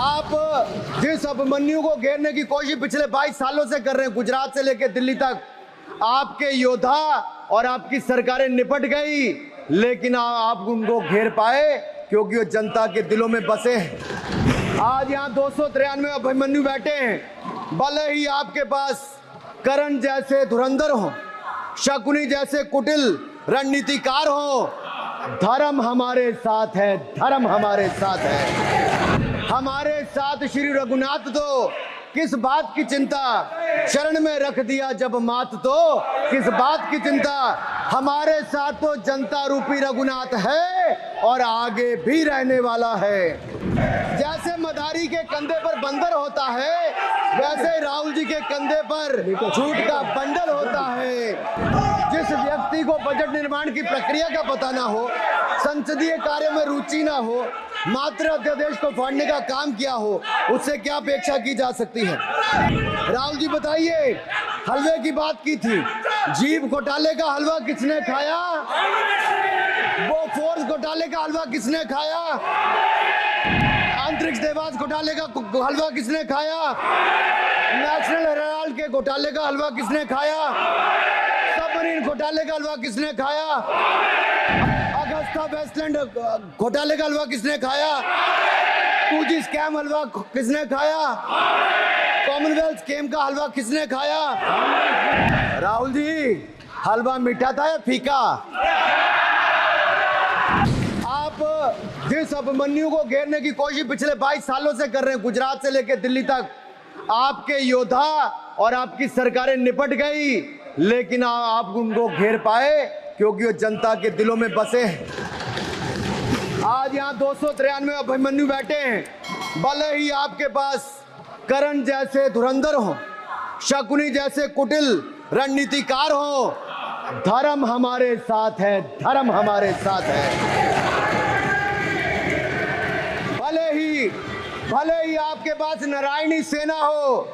आप जिस अभिमन्यु को घेरने की कोशिश पिछले 22 सालों से कर रहे हैं, गुजरात से लेकर दिल्ली तक, आपके योद्धा और आपकी सरकारें निपट गई, लेकिन आप उनको घेर पाए क्योंकि वो जनता के दिलों में बसे हैं। आज यहाँ 293 अभिमन्यु बैठे हैं, भले ही आपके पास करण जैसे धुरंधर हो, शकुनी जैसे कुटिल रणनीतिकार हो, धर्म हमारे साथ है, धर्म हमारे साथ है। हमारे साथ श्री रघुनाथ तो किस बात की चिंता, शरण में रख दिया जब मात तो किस बात की चिंता। हमारे साथ तो जनता रूपी रघुनाथ है और आगे भी रहने वाला है। जैसे मदारी के कंधे पर बंदर होता है, वैसे राहुल जी के कंधे पर झूठ का बंडल होता है। जिस व्यक्ति को बजट निर्माण की प्रक्रिया का पता ना हो, संसदीय कार्य में रुचि ना हो, मात्र अध्यादेश को फाड़ने का काम किया हो, उससे क्या अपेक्षा की जा सकती है। राहुल जी बताइए, हलवे की बात की थी, जीभ घोटाले का हलवा किसने खाया? वो फोर्स घोटाले का हलवा किसने खाया? अंतरिक्ष देवास घोटाले का हलवा किसने खाया? नेशनल हेराल्ड के घोटाले का हलवा किसने खाया? सबमरीन घोटाले का हलवा किसने खाया? अगस्ता वेस्टलैंड घोटाले का हलवा किसने खाया? 2G स्कैम हलवा किसने खाया? कॉमनवेल्थ स्कीम का हलवा किसने खाया? राहुल जी, हलवा मीठा था या फीका? आप जिस अभिमन्यु को घेरने की कोशिश पिछले 22 सालों से कर रहे हैं, गुजरात से लेकर दिल्ली तक, आपके योद्धा और आपकी सरकारें निपट गई, लेकिन आप उनको घेर पाए क्योंकि वो जनता के दिलों में बसे हैं। आज यहाँ 293 अभिमन्यु बैठे हैं, भले ही आपके पास करण जैसे धुरंधर हो, शकुनी जैसे कुटिल रणनीतिकार हो, धर्म हमारे साथ है, धर्म हमारे साथ है। भले ही आपके पास नारायणी सेना हो,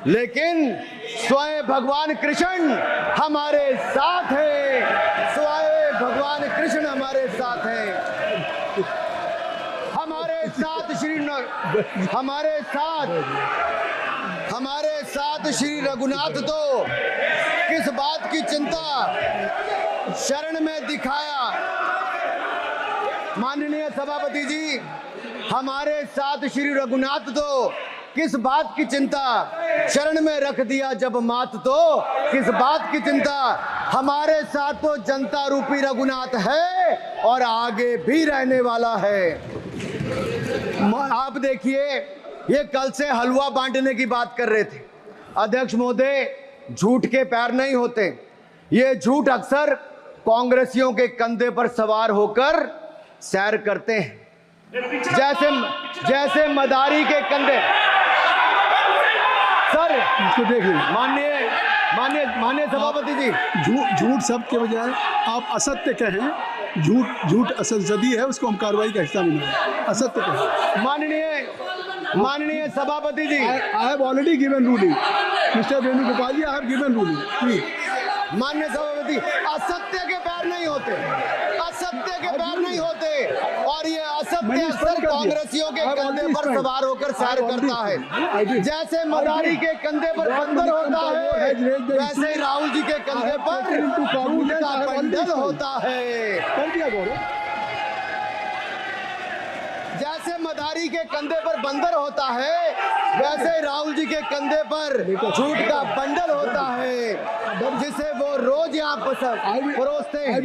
लेकिन स्वयं भगवान कृष्ण हमारे साथ है, स्वयं भगवान कृष्ण हमारे साथ है। हमारे साथ श्री रघुनाथ तो किस बात की चिंता, शरण में दिखाया। माननीय सभापति जी, हमारे साथ श्री रघुनाथ तो किस बात की चिंता, शरण में रख दिया जब मात तो किस बात की चिंता। हमारे साथ तो जनता रूपी रघुनाथ है और आगे भी रहने वाला है। आप देखिए, ये कल से हलवा बांटने की बात कर रहे थे। अध्यक्ष महोदय, झूठ के पैर नहीं होते, ये झूठ अक्सर कांग्रेसियों के कंधे पर सवार होकर सैर करते हैं। जैसे मदारी के कंधे। सर इसको देखिए, माननीय सभापति जी, झूठ सब के बजाय आप असत्य कहें। झूठ असंसदीय है, उसको हम कार्रवाई का हिस्सा बनाएं। असत्य कहें। माननीय सभापति जी, I have already given ruling, mister Venugopal ji, I have given ruling please. माननीय सभापति, असत्य के पैर नहीं होते, असत्य के पैर नहीं होते, और ये असत्य अक्सर कांग्रेसियों के कंधे पर सवार होकर सैर करता है। जैसे मदारी के कंधे पर बंदर होता है, वैसे ही राहुल जी के कंधे पर झूठ का बंडल होता है। जैसे मदारी के कंधे पर बंदर होता है, वैसे ही राहुल जी के कंधे पर झूठ का बंडल होता है, जिसे वो रोज यहाँ परोसते हैं।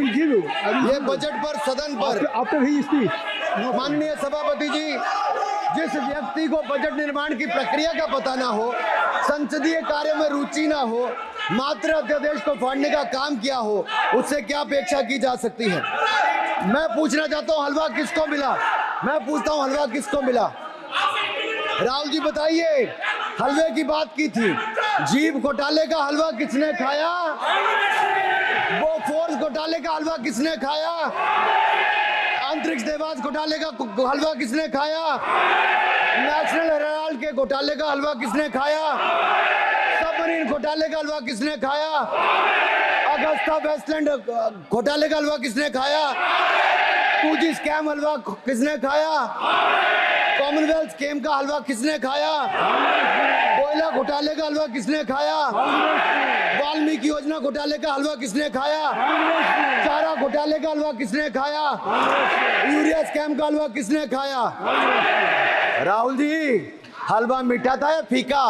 ये बजट पर, सदन पर। माननीय सभापति जी, जिस व्यक्ति को बजट निर्माण की प्रक्रिया का पता ना हो, संसदीय कार्य में रुचि ना हो, मात्र अध्यादेश को फाड़ने का काम किया हो, उससे क्या अपेक्षा की जा सकती है। मैं पूछना चाहता हूँ, हलवा किसको मिला? मैं पूछता हूँ, हलवा किसको मिला? राहुल जी बताइए, हलवे की बात की थी, जीभ घोटाले का हलवा किसने खाया? वो फोर्स घोटाले का हलवा किसने खाया? अंतरिक्ष देवास घोटाले का हलवा किसने खाया? नेशनल हेराल्ड के घोटाले का हलवा किसने खाया? सबमरीन घोटाले का हलवा किसने खाया? अगस्ता वेस्टलैंड घोटाले का हलवा किसने खाया? 2G स्कैम हलवा किसने खाया? कॉमनवेल्थ स्कीम का हलवा किसने खाया? कोयला घोटाले का हलवा किसने खाया? वाल्मीकि योजना घोटाले का हलवा किसने खाया? चारा घोटाले का हलवा किसने खाया? यूरिया स्कैम का हलवा किसने खाया? राहुल जी, हलवा मीठा था या फीका?